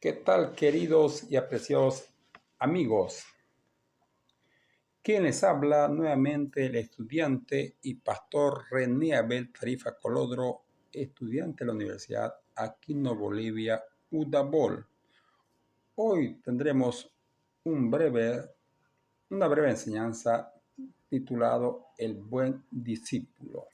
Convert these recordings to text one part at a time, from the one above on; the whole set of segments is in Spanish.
¿Qué tal, queridos y apreciados amigos? Quien les habla nuevamente el estudiante y pastor René Abel Tarifa Colodro, estudiante de la Universidad Aquino Bolivia, UDABOL. Hoy tendremos una breve enseñanza titulado El buen discípulo.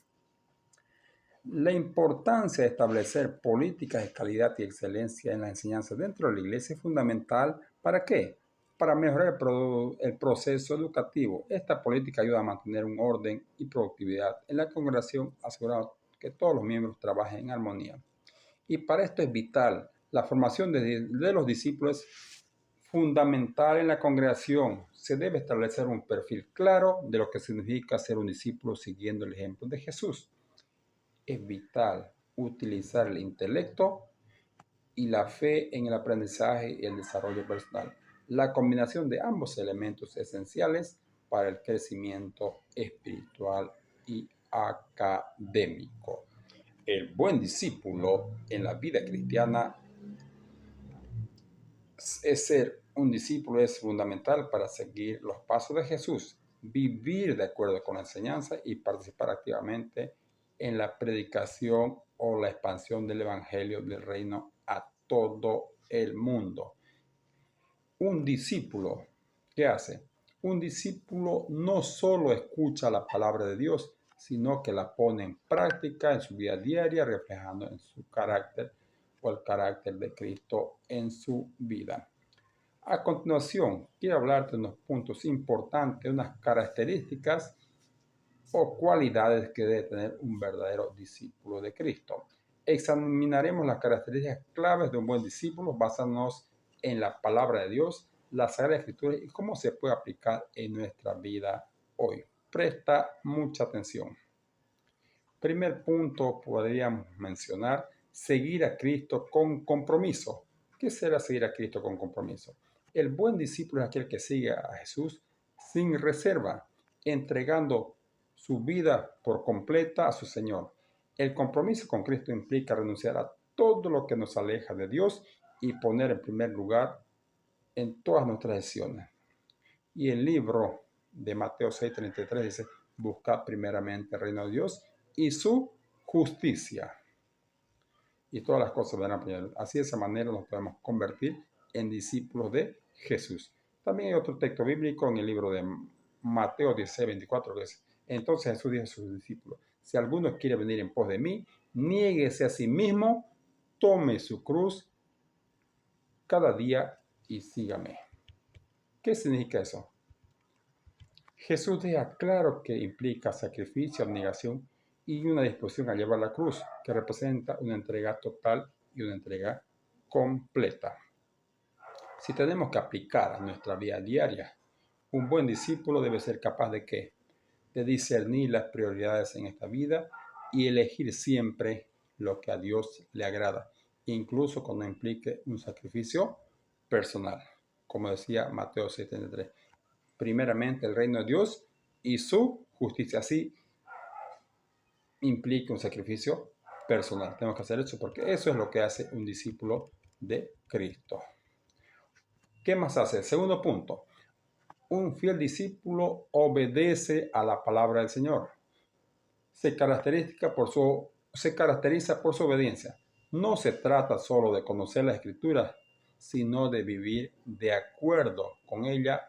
La importancia de establecer políticas de calidad y excelencia en la enseñanza dentro de la iglesia es fundamental. ¿Para qué? Para mejorar el proceso educativo. Esta política ayuda a mantener un orden y productividad en la congregación, asegurando que todos los miembros trabajen en armonía. Y para esto es vital. La formación de los discípulos es fundamental en la congregación. Se debe establecer un perfil claro de lo que significa ser un discípulo siguiendo el ejemplo de Jesús. Es vital utilizar el intelecto y la fe en el aprendizaje y el desarrollo personal. La combinación de ambos elementos esenciales para el crecimiento espiritual y académico. El buen discípulo en la vida cristiana es fundamental para seguir los pasos de Jesús, vivir de acuerdo con la enseñanza y participar activamente en la predicación o la expansión del evangelio del reino a todo el mundo. Un discípulo, ¿qué hace? Un discípulo no solo escucha la palabra de Dios, sino que la pone en práctica en su vida diaria, reflejando en su carácter o el carácter de Cristo en su vida. A continuación, quiero hablarte de unos puntos importantes, unas características o cualidades que debe tener un verdadero discípulo de Cristo. Examinaremos las características claves de un buen discípulo basándonos en la palabra de Dios, la Sagrada Escritura y cómo se puede aplicar en nuestra vida hoy. Presta mucha atención. Primer punto, podríamos mencionar, seguir a Cristo con compromiso. ¿Qué será seguir a Cristo con compromiso? El buen discípulo es aquel que sigue a Jesús sin reserva, entregando su vida por completa a su Señor. El compromiso con Cristo implica renunciar a todo lo que nos aleja de Dios y poner en primer lugar en todas nuestras decisiones. Y el libro de Mateo 6:33 dice, buscad primeramente el reino de Dios y su justicia. Y todas las cosas vendrán primero. Así de esa manera nos podemos convertir en discípulos de Jesús. También hay otro texto bíblico en el libro de Mateo 16:24 que dice, entonces Jesús dijo a sus discípulos, si alguno quiere venir en pos de mí, niéguese a sí mismo, tome su cruz cada día y sígame. ¿Qué significa eso? Jesús deja claro que implica sacrificio, abnegación y una disposición a llevar la cruz, que representa una entrega total y una entrega completa. Si tenemos que aplicar a nuestra vida diaria, un buen discípulo debe ser capaz de ¿qué? De discernir las prioridades en esta vida y elegir siempre lo que a Dios le agrada, incluso cuando implique un sacrificio personal. Como decía Mateo 7:3. Primeramente el reino de Dios y su justicia. Así implica un sacrificio personal. Tenemos que hacer eso porque eso es lo que hace un discípulo de Cristo. ¿Qué más hace? Segundo punto. Un fiel discípulo obedece a la palabra del Señor. Se caracteriza por su obediencia. No se trata solo de conocer las Escrituras, sino de vivir de acuerdo con ellas.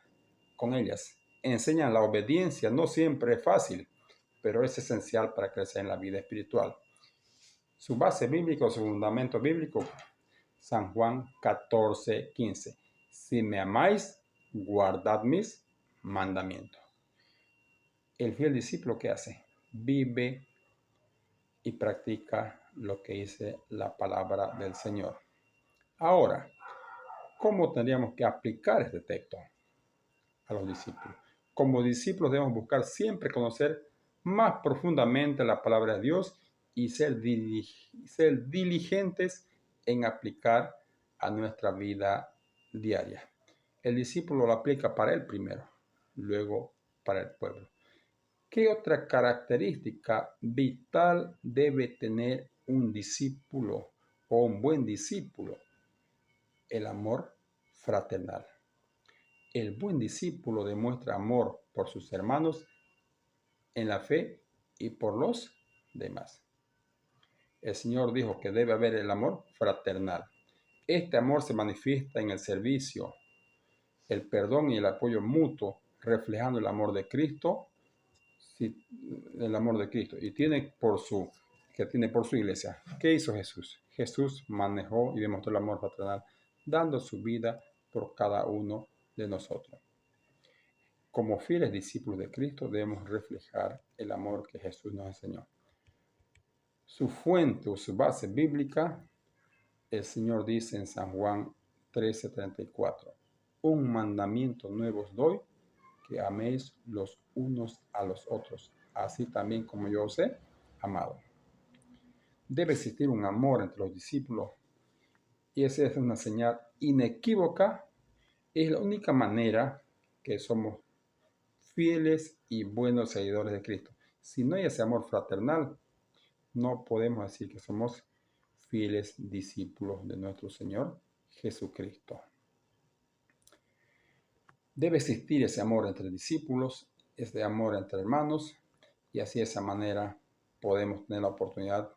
Enseñan la obediencia, no siempre es fácil, pero es esencial para crecer en la vida espiritual. Su base bíblica, su fundamento bíblico, San Juan 14:15. Si me amáis, guardad mis mandamientos. El fiel discípulo, ¿qué hace? Vive y practica lo que dice la palabra del Señor. Ahora, ¿cómo tendríamos que aplicar este texto a los discípulos? Como discípulos debemos buscar siempre conocer más profundamente la palabra de Dios y ser diligentes en aplicar a nuestra vida diaria. El discípulo lo aplica para él primero, luego para el pueblo. ¿Qué otra característica vital debe tener un discípulo o un buen discípulo? el amor fraternal. El buen discípulo demuestra amor por sus hermanos en la fe y por los demás. El Señor dijo que debe haber el amor fraternal. Este amor se manifiesta en el servicio, el perdón y el apoyo mutuo, reflejando el amor de Cristo, y tiene por su iglesia. ¿Qué hizo Jesús? Jesús manejó y demostró el amor fraternal, dando su vida por cada uno de nosotros. Como fieles discípulos de Cristo debemos reflejar el amor que Jesús nos enseñó. Su fuente o su base bíblica, el Señor dice en San Juan 13:34, un mandamiento nuevo os doy, que améis los unos a los otros, así también como yo os he amado. Debe existir un amor entre los discípulos y esa es una señal inequívoca. Es la única manera que somos fieles y buenos seguidores de Cristo. Si no hay ese amor fraternal, no podemos decir que somos fieles discípulos de nuestro Señor Jesucristo. Debe existir ese amor entre discípulos, ese amor entre hermanos, y así de esa manera podemos tener la oportunidad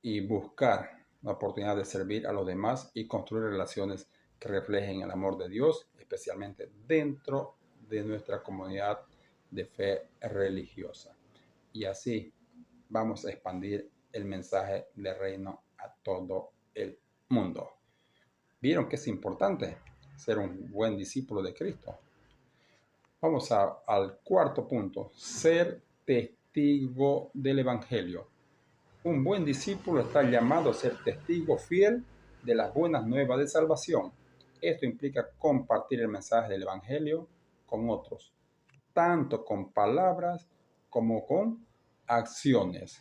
y buscar la oportunidad de servir a los demás y construir relaciones que reflejen el amor de Dios, especialmente dentro de nuestra comunidad de fe religiosa. Y así vamos a expandir el mensaje del reino a todo el mundo. ¿Vieron que es importante ser un buen discípulo de Cristo? Vamos al cuarto punto, ser testigo del Evangelio. Un buen discípulo está llamado a ser testigo fiel de las buenas nuevas de salvación. Esto implica compartir el mensaje del Evangelio con otros, tanto con palabras como con acciones.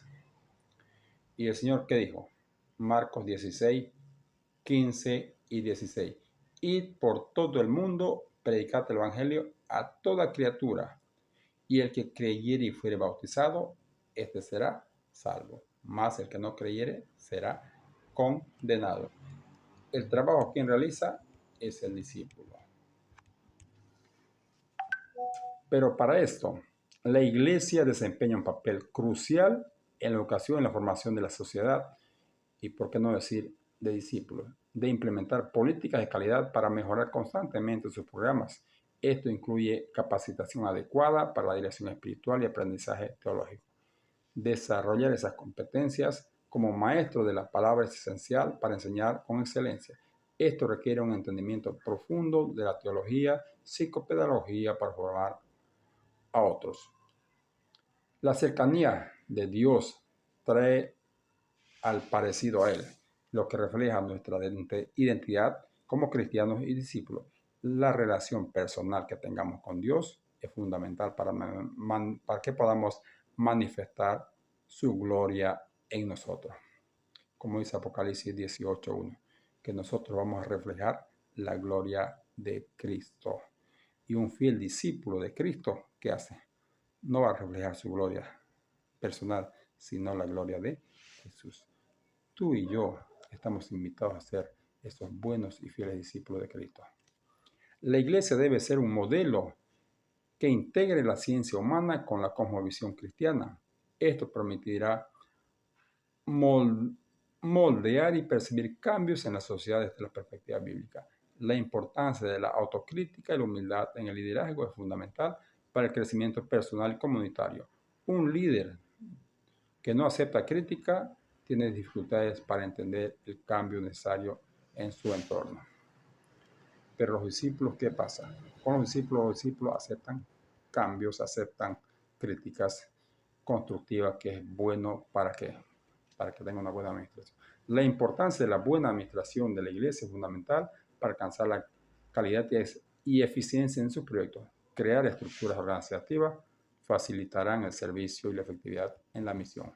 ¿Y el Señor qué dijo? Marcos 16, 15 y 16. Id por todo el mundo, predicad el Evangelio a toda criatura, y el que creyere y fuere bautizado, este será salvo, mas el que no creyere será condenado. El trabajo quien realiza es el discípulo. Pero para esto, la iglesia desempeña un papel crucial en la educación y la formación de la sociedad, y por qué no decir de discípulos, de implementar políticas de calidad para mejorar constantemente sus programas. Esto incluye capacitación adecuada para la dirección espiritual y aprendizaje teológico. Desarrollar esas competencias como maestro de la palabra es esencial para enseñar con excelencia. Esto requiere un entendimiento profundo de la teología, psicopedagogía para formar a otros. La cercanía de Dios trae al parecido a Él, lo que refleja nuestra identidad como cristianos y discípulos. La relación personal que tengamos con Dios es fundamental para que podamos manifestar su gloria en nosotros. Como dice Apocalipsis 18:1, que nosotros vamos a reflejar la gloria de Cristo. Y un fiel discípulo de Cristo, ¿qué hace? No va a reflejar su gloria personal, sino la gloria de Jesús. Tú y yo estamos invitados a ser esos buenos y fieles discípulos de Cristo. La iglesia debe ser un modelo que integre la ciencia humana con la cosmovisión cristiana. Esto permitirá moldear y percibir cambios en la sociedad desde la perspectiva bíblica. La importancia de la autocrítica y la humildad en el liderazgo es fundamental para el crecimiento personal y comunitario. Un líder que no acepta crítica tiene dificultades para entender el cambio necesario en su entorno. Pero los discípulos, ¿qué pasa? Con los discípulos aceptan cambios, aceptan críticas constructivas, que es bueno para que tenga una buena administración. La importancia de la buena administración de la iglesia es fundamental para alcanzar la calidad y eficiencia en sus proyectos. Crear estructuras organizativas facilitarán el servicio y la efectividad en la misión.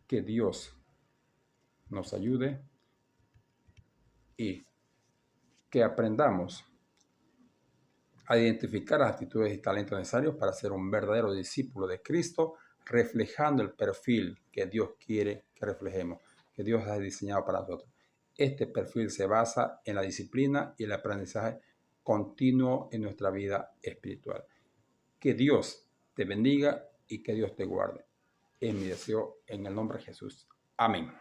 Que Dios nos ayude y que aprendamos a identificar las actitudes y talentos necesarios para ser un verdadero discípulo de Cristo, reflejando el perfil que Dios quiere que reflejemos, que Dios ha diseñado para nosotros. Este perfil se basa en la disciplina y el aprendizaje continuo en nuestra vida espiritual. Que Dios te bendiga y que Dios te guarde. Es mi deseo en el nombre de Jesús. Amén.